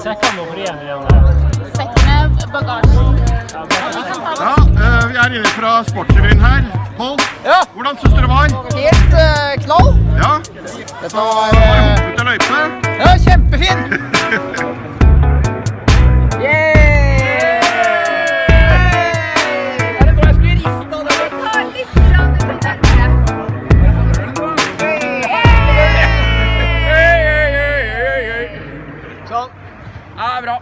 Sekkene hvor igjen igjen? Sekkene, bagasjen. Ja, vi er inne fra sportsrevyen her. Pål, hvordan synes du det var? Helt knall. Ja, Dette var har du hoppet av løype? ja, kjempefin. Yeah! Er det bra jeg skulle riste av det? Ta litt grann under teppet. Sånn. Ja, bra.